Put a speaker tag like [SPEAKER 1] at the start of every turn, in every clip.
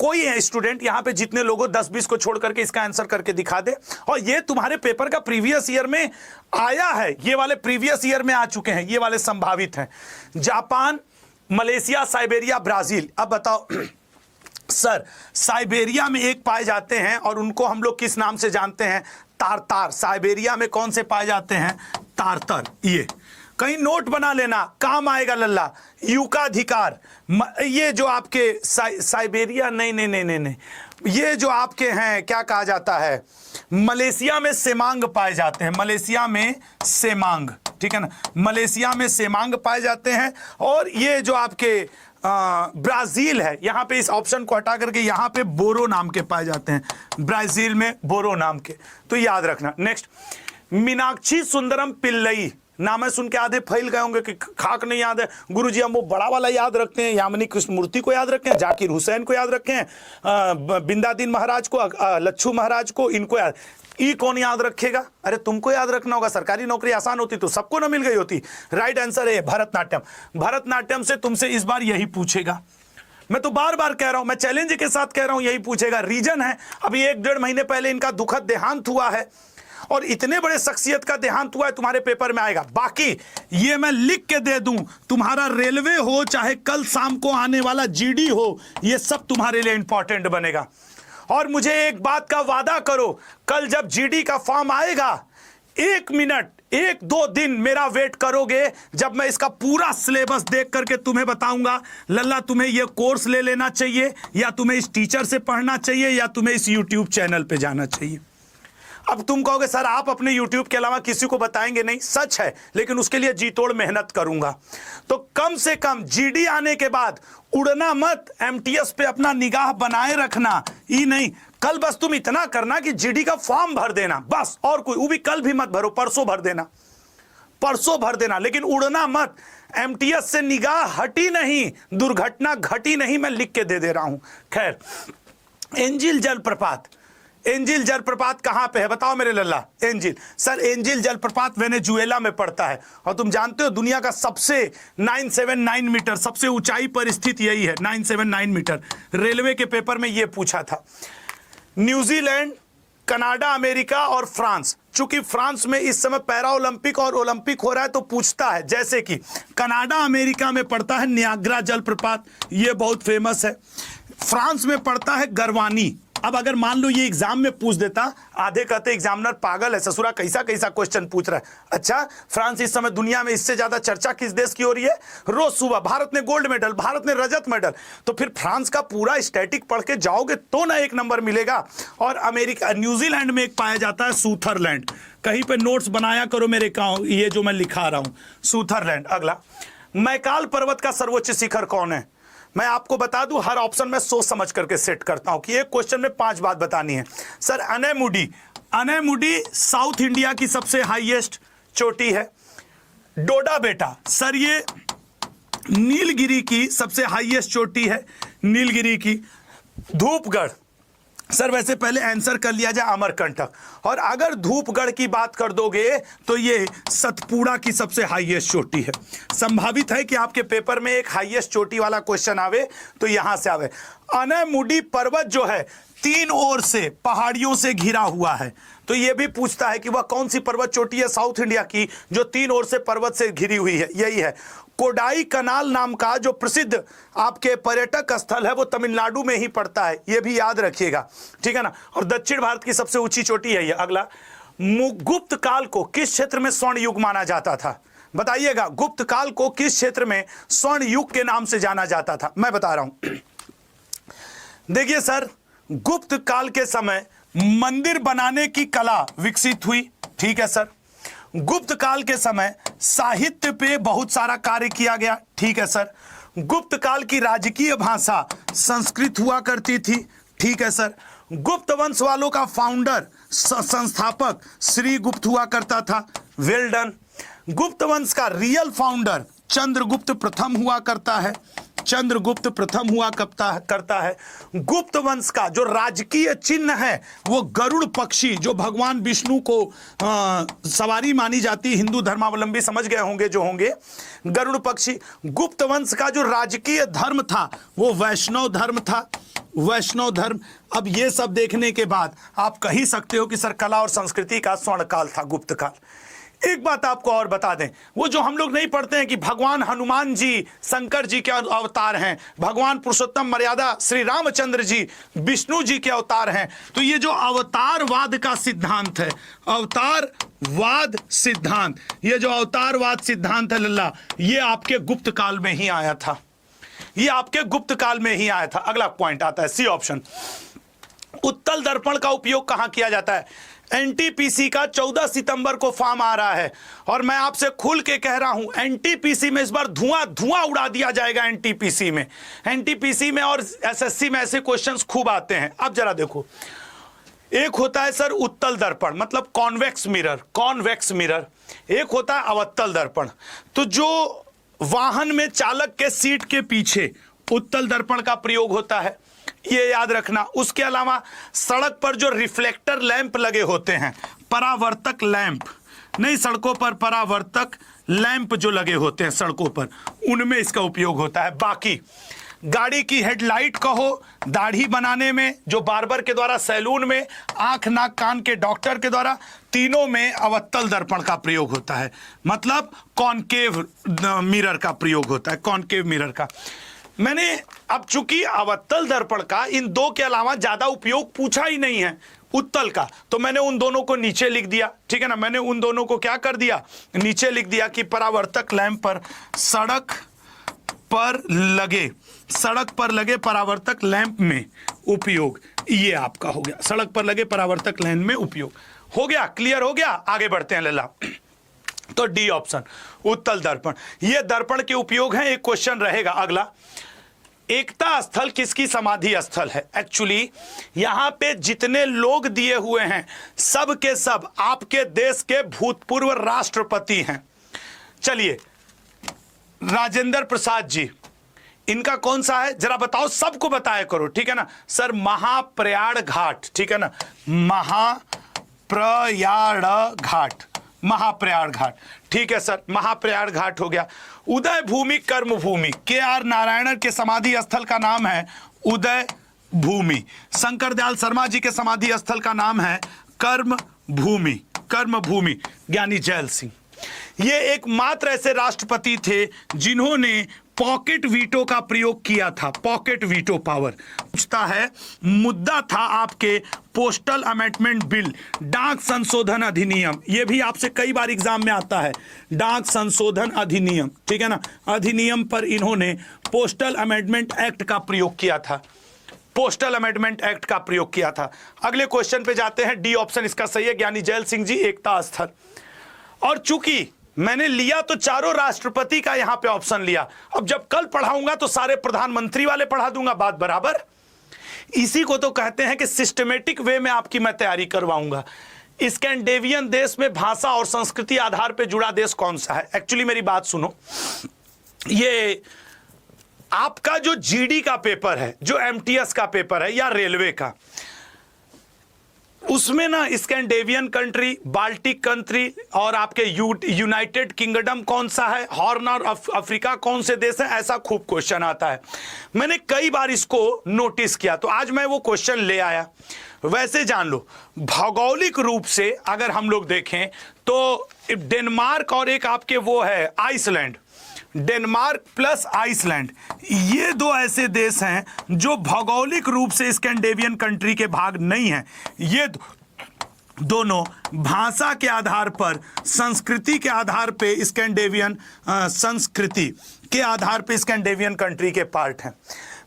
[SPEAKER 1] कोई है स्टूडेंट यहां पे जितने लोगों 10-20 को छोड़ करके इसका आंसर करके दिखा दे। और ये तुम्हारे पेपर का प्रीवियस ईयर में आया है, ये वाले प्रीवियस ईयर में आ चुके हैं, ये वाले संभावित हैं। Japan, Malaysia, Siberia, Brazil. अब बताओ सर, साइबेरिया में एक पाए जाते हैं और उनको हम लोग किस नाम से जानते हैं? तारतार। साइबेरिया में कौन से पाए जाते हैं? तारतर। ये कहीं नोट बना लेना, काम आएगा लल्ला। यूकाधिकार, ये जो आपके साइबेरिया, नहीं, ये जो आपके हैं क्या कहा जाता है, मलेशिया में सेमांग पाए जाते हैं, मलेशिया में सेमांग, ठीक है ना, मलेशिया में सेमांग पाए जाते हैं। और ये जो आपके ब्राजील है, यहां पे इस ऑप्शन को हटा करके यहां पे बोरो नाम के पाए जाते हैं, ब्राजील में बोरो नाम के, तो याद रखना। नेक्स्ट, मीनाक्षी सुंदरम पिल्लई, नाम है सुन के आधे फैल गए होंगे कि खाक नहीं याद है। गुरुजी हम वो बड़ा वाला याद रखते हैं, यामिनी कृष्णमूर्ति को याद रखे हैं, जाकिर हुसैन को याद रखे हैं, बिंदादीन महाराज को, लच्छू महाराज को, इनको याद। ई कौन याद रखेगा? अरे तुमको याद रखना होगा, सरकारी नौकरी आसान होती तो सबको ना मिल गई होती। राइट आंसर है भरतनाट्यम। भरतनाट्यम से तुमसे इस बार यही पूछेगा, मैं तो बार बार कह रहा हूं, मैं चैलेंज के साथ कह रहा हूं, यही पूछेगा। रीजन है अभी 1-1.5 महीने पहले इनका दुखद देहांत हुआ है और इतने बड़े शख्सियत का देहांत हुआ है, तुम्हारे पेपर में आएगा। बाकी ये मैं लिख के दे दूं, तुम्हारा रेलवे हो चाहे कल शाम को आने वाला जीडी हो, ये सब तुम्हारे लिए इंपॉर्टेंट बनेगा। और मुझे एक बात का वादा करो, कल जब जीडी का फॉर्म आएगा 1 मिनट 1-2 दिन मेरा वेट करोगे, जब मैं इसका पूरा सिलेबस देख करके तुम्हें बताऊंगा लल्ला तुम्हें यह कोर्स ले लेना चाहिए, या तुम्हें इस टीचर से पढ़ना चाहिए, या तुम्हें इस यूट्यूब चैनल पे जाना चाहिए। अब तुम कहोगे सर आप अपने YouTube के अलावा किसी को बताएंगे नहीं, सच है, लेकिन उसके लिए जी तोड़ मेहनत करूंगा। तो कम से कम जीडी आने के बाद उड़ना मत, MTS पे अपना निगाह बनाए रखना। ये नहीं, कल बस तुम इतना करना कि जीडी का फॉर्म भर देना बस, और कोई वो भी कल भी मत भरो, परसों भर देना, परसों भर देना, लेकिन उड़ना मत। MTS से निगाह हटी नहीं, दुर्घटना घटी नहीं, मैं लिख के दे रहा हूं। खैर, एंजिल जलप्रपात, एंजिल जलप्रपात कहां पे है बताओ मेरे लल्ला? एंजिल, सर एंजिल जलप्रपात वेनेजुएला में पड़ता है। और तुम जानते हो दुनिया का सबसे 979 मीटर सबसे ऊंचाई पर स्थित यही है, 979 मीटर। रेलवे के पेपर में यह पूछा था। न्यूजीलैंड, कनाडा, अमेरिका और फ्रांस। चूंकि फ्रांस में इस समय पैरा ओलंपिक और ओलंपिक हो रहा है तो पूछता है, जैसे कि कनाडा अमेरिका में पड़ता है नियाग्रा जलप्रपात, यह बहुत फेमस है। फ्रांस में पड़ता है गरवानी। अब अगर मान लो ये एग्जाम में पूछ देता, आधे कहते एग्जामिनर पागल है ससुरा, कैसा कैसा क्वेश्चन पूछ रहा है। अच्छा, फ्रांस इस समय दुनिया में इससे ज्यादा चर्चा किस देश की हो रही है? रोज सुबह भारत ने गोल्ड मेडल, भारत ने रजत मेडल, तो फिर फ्रांस का पूरा स्टैटिक पढ़ के जाओगे तो ना 1 नंबर मिलेगा। और अमेरिका, न्यूजीलैंड में एक पाया जाता है सूथरलैंड, कहीं पे नोट्स बनाया करो मेरे गाँव, ये जो मैं लिखा रहा हूं सूथरलैंड। अगला, मैकाल पर्वत का सर्वोच्च शिखर कौन है? मैं आपको बता दूं, हर ऑप्शन में सोच समझ करके सेट करता हूं कि एक क्वेश्चन में 5 बात बतानी है। Sir Anamudi, Anamudi south India की सबसे हाईएस्ट चोटी है। डोडा बेटा, सर ये नीलगिरी की सबसे हाईएस्ट चोटी है, नीलगिरी की। धूपगढ़, सर वैसे पहले आंसर कर लिया जाए अमरकंटक। और अगर धूपगढ़ की बात कर दोगे तो ये सतपुड़ा की सबसे हाईएस्ट चोटी है। संभावित है कि आपके पेपर में एक हाईएस्ट चोटी वाला क्वेश्चन आवे तो यहां से आवे। अनेमुडी पर्वत जो है 3 ओर से पहाड़ियों से घिरा हुआ है, तो यह भी पूछता है कि वह कौन सी पर्वत चोटी है साउथ इंडिया की जो 3 ओर से पर्वत से घिरी हुई है? यही है। कोडाई कनाल नाम का जो प्रसिद्ध आपके पर्यटक स्थल है वो तमिलनाडु में ही पड़ता है, यह भी याद रखिएगा, ठीक है ना। और दक्षिण भारत की सबसे ऊंची चोटी है ये। अगला, गुप्त काल को किस क्षेत्र में स्वर्ण युग माना जाता था? बताइएगा, गुप्त काल को किस क्षेत्र में स्वर्ण युग के नाम से जाना जाता था? मैं बता रहा हूं, देखिए सर, गुप्त काल के समय मंदिर बनाने की कला विकसित हुई, ठीक है सर। गुप्त काल के समय साहित्य पे बहुत सारा कार्य किया गया, ठीक है सर। गुप्त काल की राजकीय भाषा संस्कृत हुआ करती थी, ठीक है सर। गुप्त वंश वालों का फाउंडर संस्थापक श्री गुप्त हुआ करता था, वेल डन। गुप्त वंश का रियल फाउंडर चंद्रगुप्त प्रथम हुआ करता है, चंद्रगुप्त प्रथम हुआ करता है। गुप्त वंश का जो राजकीय चिन्ह है वो गरुड़ पक्षी, जो भगवान विष्णु को सवारी मानी जाती, हिंदू धर्मावलंबी समझ गए होंगे जो होंगे, गरुड़ पक्षी। गुप्त वंश का जो राजकीय धर्म था वो वैष्णव धर्म था, वैष्णव धर्म। अब ये सब देखने के बाद आप कह ही सकते हो कि सर कला और संस्कृति का स्वर्ण काल था, गुप्त काल। एक बात आपको और बता दें, वो जो हम लोग नहीं पढ़ते हैं कि भगवान हनुमान जी शंकर जी के अवतार हैं, भगवान पुरुषोत्तम मर्यादा श्री रामचंद्र जी विष्णु जी के अवतार हैं, तो ये जो अवतारवाद का सिद्धांत है, अवतारवाद सिद्धांत, ये जो अवतारवाद सिद्धांत है लल्ला, ये आपके गुप्त काल में ही आया था, ये आपके गुप्त काल में ही आया था। अगला पॉइंट आता है सी ऑप्शन। उत्तल दर्पण का उपयोग कहां किया जाता है? एनटीपीसी का 14 सितंबर को फॉर्म आ रहा है और मैं आपसे खुल के कह रहा हूं एनटीपीसी में इस बार धुआं उड़ा दिया जाएगा। एनटीपीसी में और एसएससी में ऐसे क्वेश्चंस खूब आते हैं। अब जरा देखो, एक होता है सर उत्तल दर्पण मतलब कॉन्वेक्स मिरर, एक होता है अवतल दर्पण। तो जो वाहन में चालक के सीट के पीछे उत्तल दर्पण का प्रयोग होता है, ये याद रखना। उसके अलावा सड़क पर जो रिफ्लेक्टर लैंप लगे होते हैं, परावर्तक लैंप, नहीं सड़कों पर परावर्तक लैंप जो लगे होते हैं सड़कों पर, उनमें इसका उपयोग होता है। बाकी गाड़ी की हेडलाइट कहो, दाढ़ी बनाने में जो बार्बर के द्वारा सैलून में, आंख नाक कान के डॉक्टर के द्वारा, तीनों में अवतल दर्पण का प्रयोग होता है, मतलब कॉनकेव मिरर का प्रयोग होता है, कॉनकेव मिरर का। मैंने अब चूंकि अवतल दर्पण का इन दो के अलावा ज्यादा उपयोग पूछा ही नहीं है उत्तल का, तो मैंने उन दोनों को नीचे लिख दिया, ठीक है ना। मैंने उन दोनों को क्या कर दिया, नीचे लिख दिया कि परावर्तक लैंप पर सड़क पर लगे परावर्तक लैंप में उपयोग, ये आपका हो गया, सड़क पर लगे परावर्तक लैंप में उपयोग हो गया। क्लियर हो गया? आगे बढ़ते हैं लल्ला। तो डी ऑप्शन उत्तल दर्पण, ये दर्पण के उपयोग हैं। एक क्वेश्चन रहेगा अगला, एकता स्थल किसकी समाधि स्थल है? एक्चुअली यहां पे जितने लोग दिए हुए हैं सब के सब आपके देश के भूतपूर्व राष्ट्रपति हैं। चलिए, राजेंद्र प्रसाद जी, इनका कौन सा है जरा बताओ, सबको बताया करो, ठीक है ना सर? महाप्रयाण घाट, ठीक है ना, महाप्रयाण घाट, ठीक है सर, महाप्रयाण घाट हो गया। उदय भूमि कर्म भूमि, के.आर. नारायणन के समाधि स्थल का नाम है उदय भूमि। शंकर दयाल शर्मा जी के समाधि स्थल का नाम है कर्म भूमि, ज्ञानी जैल सिंह। ये एकमात्र ऐसे राष्ट्रपति थे जिन्होंने पॉकेट वीटो का प्रयोग किया था, पॉकेट वीटो पावर। पूछता है, मुद्दा था आपके पोस्टल अमेंडमेंट बिल, डाक संशोधन अधिनियम, ये भी आपसे कई बार एग्जाम में आता है, डाक संशोधन अधिनियम, ठीक है ना। अधिनियम पर इन्होंने पोस्टल अमेंडमेंट एक्ट का प्रयोग किया था, पोस्टल अमेंडमेंट एक्ट का प्रयोग किया था। अगले क्वेश्चन पे जाते हैं, डी ऑप्शन इसका सही है, ज्ञानी जैल सिंह जी, एकता स्थल। और चूंकि मैंने लिया तो चारों राष्ट्रपति का यहां पे ऑप्शन लिया, अब जब कल पढ़ाऊंगा तो सारे प्रधानमंत्री वाले पढ़ा दूंगा, बात बराबर। इसी को तो कहते हैं कि सिस्टमेटिक वे में आपकी मैं तैयारी करवाऊंगा। स्कैंडिनेवियन देश में भाषा और संस्कृति आधार पर जुड़ा देश कौन सा है? एक्चुअली मेरी बात सुनो, ये आपका जो जीडी का पेपर है, जो एमटीएस का पेपर है या रेलवे का, उसमें ना स्कैंडिनेवियन कंट्री, बाल्टिक कंट्री और आपके यूनाइटेड किंगडम कौन सा है, हॉर्न ऑफ अफ्रीका कौन से देश है, ऐसा खूब क्वेश्चन आता है। मैंने कई बार इसको नोटिस किया, तो आज मैं वो क्वेश्चन ले आया। वैसे जान लो, भौगोलिक रूप से अगर हम लोग देखें तो डेनमार्क और एक आपके वो है आइसलैंड, डेनमार्क प्लस आइसलैंड, ये दो ऐसे देश हैं जो भौगोलिक रूप से स्कैंडिनेवियन कंट्री के भाग नहीं हैं। ये दोनों भाषा के आधार पर, संस्कृति के आधार पे स्कैंडिनेवियन संस्कृति के आधार पे स्कैंडिनेवियन कंट्री के पार्ट हैं।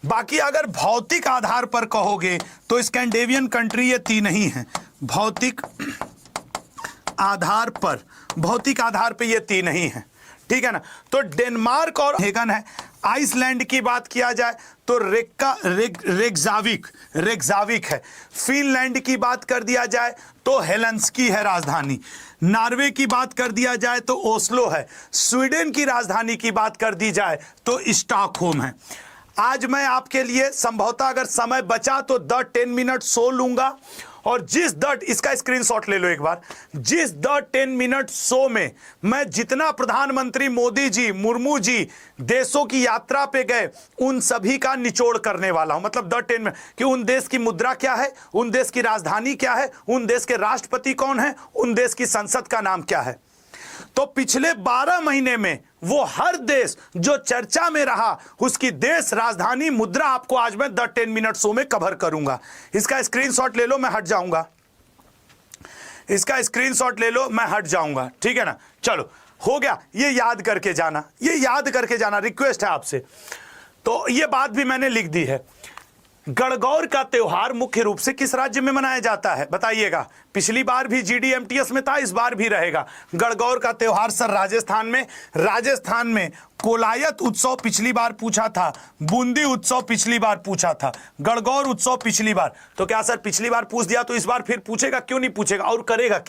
[SPEAKER 1] बाकी अगर भौतिक आधार पर कहोगे तो स्कैंडिनेवियन कंट्री ये तीन ही हैं, भौतिक आधार पर ये तीन ही हैं, ठीक है ना। तो डेनमार्क और हेगन है। आइसलैंड की बात किया जाए तो रेक्जाविक है। फिनलैंड की बात कर दिया जाए तो हेलेंस्की है राजधानी। नॉर्वे की बात कर दिया जाए तो ओस्लो है। स्वीडन की राजधानी की बात कर दी जाए तो स्टॉकहोम है। आज मैं आपके लिए संभवतः अगर समय बचा तो 10 मिनट सो लूंगा और जिस द, इसका स्क्रीनशॉट ले लो एक बार, जिस द 10 मिनट शो में मैं जितना प्रधानमंत्री मोदी जी, मुर्मू जी देशों की यात्रा पे गए उन सभी का निचोड़ करने वाला हूं। मतलब द 10 मिनट कि उन देश की मुद्रा क्या है, उन देश की राजधानी क्या है, उन देश के राष्ट्रपति कौन है, उन देश की संसद का नाम क्या है। तो पिछले 12 महीने में वो हर देश जो चर्चा में रहा उसकी देश, राजधानी, मुद्रा आपको आज मैं द 10 मिनट शो में कवर करूंगा। इसका स्क्रीनशॉट ले लो, मैं हट जाऊंगा। इसका स्क्रीनशॉट ले लो, मैं हट जाऊंगा। ठीक है ना, चलो हो गया। ये याद करके जाना, ये याद करके जाना, रिक्वेस्ट है आपसे। तो ये बात भी मैंने लिख दी है। गणगौर का त्योहार मुख्य रूप से किस राज्य में मनाया जाता है बताइएगा। पिछली बार भी GDMTS में था, इस बार भी रहेगा। गणगौर का त्योहार सर राजस्थान में, राजस्थान में कोलायत उत्सव पिछली बार पूछा था, बूंदी उत्सव पिछली बार पूछा था, गणगौर उत्सव पिछली बार। तो क्या सर पिछली बार पूछ दिया तो इस बार फिर पूछेगा? क्यों नहीं पूछेगा, और करेगा क्या?